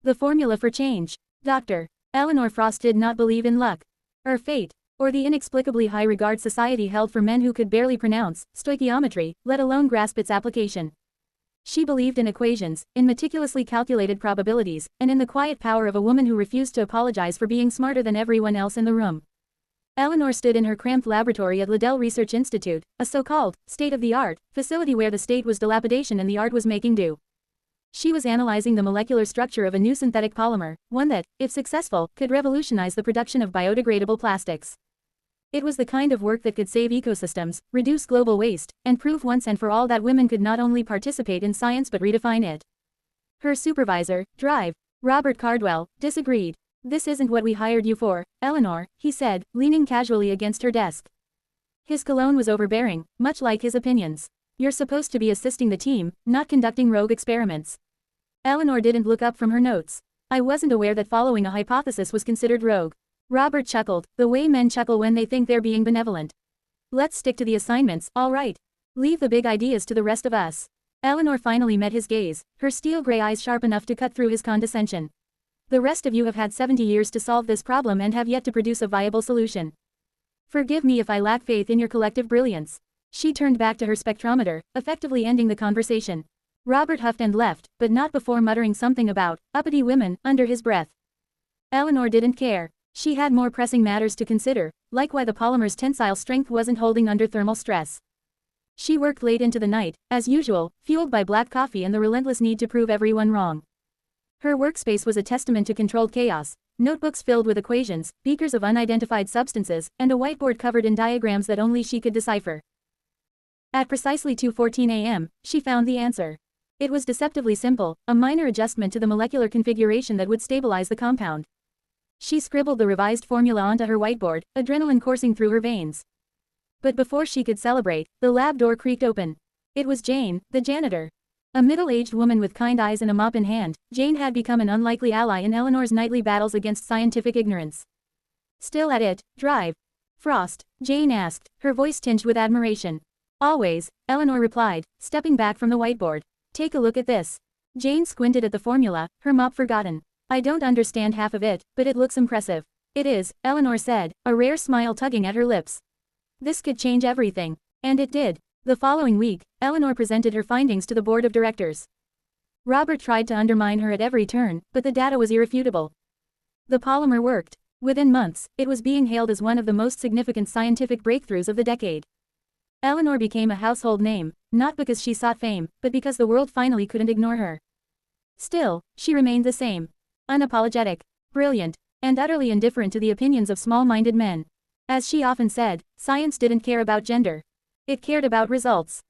The formula for change. Dr. Eleanor Frost did not believe in luck, or fate, or the inexplicably high regard society held for men who could barely pronounce stoichiometry, let alone grasp its application. She believed in equations, in meticulously calculated probabilities, and in the quiet power of a woman who refused to apologize for being smarter than everyone else in the room. Eleanor stood in her cramped laboratory at Liddell Research Institute, a so-called state-of-the-art facility where the state was dilapidation and the art was making do. She was analyzing the molecular structure of a new synthetic polymer, one that, if successful, could revolutionize the production of biodegradable plastics. It was the kind of work that could save ecosystems, reduce global waste, and prove once and for all that women could not only participate in science but redefine it. Her supervisor, Drive, Robert Cardwell, disagreed. "This isn't what we hired you for, Eleanor," he said, leaning casually against her desk. His cologne was overbearing, much like his opinions. "You're supposed to be assisting the team, not conducting rogue experiments." Eleanor didn't look up from her notes. "I wasn't aware that following a hypothesis was considered rogue." Robert chuckled, the way men chuckle when they think they're being benevolent. "Let's stick to the assignments, all right. Leave the big ideas to the rest of us." Eleanor finally met his gaze, her steel gray eyes sharp enough to cut through his condescension. "The rest of you have had 70 years to solve this problem and have yet to produce a viable solution. Forgive me if I lack faith in your collective brilliance." She turned back to her spectrometer, effectively ending the conversation. Robert huffed and left, but not before muttering something about uppity women under his breath. Eleanor didn't care. She had more pressing matters to consider, like why the polymer's tensile strength wasn't holding under thermal stress. She worked late into the night, as usual, fueled by black coffee and the relentless need to prove everyone wrong. Her workspace was a testament to controlled chaos, notebooks filled with equations, beakers of unidentified substances, and a whiteboard covered in diagrams that only she could decipher. At precisely 2:14 a.m., she found the answer. It was deceptively simple, a minor adjustment to the molecular configuration that would stabilize the compound. She scribbled the revised formula onto her whiteboard, adrenaline coursing through her veins. But before she could celebrate, the lab door creaked open. It was Jane, the janitor. A middle-aged woman with kind eyes and a mop in hand, Jane had become an unlikely ally in Eleanor's nightly battles against scientific ignorance. "Still at it, Drive? Frost?" Jane asked, her voice tinged with admiration. "Always," Eleanor replied, stepping back from the whiteboard. "Take a look at this." Jane squinted at the formula, her mop forgotten. "I don't understand half of it, but it looks impressive." "It is," Eleanor said, a rare smile tugging at her lips. "This could change everything." And it did. The following week, Eleanor presented her findings to the board of directors. Robert tried to undermine her at every turn, but the data was irrefutable. The polymer worked. Within months, it was being hailed as one of the most significant scientific breakthroughs of the decade. Eleanor became a household name, not because she sought fame, but because the world finally couldn't ignore her. Still, she remained the same. Unapologetic, brilliant, and utterly indifferent to the opinions of small-minded men. As she often said, science didn't care about gender. It cared about results.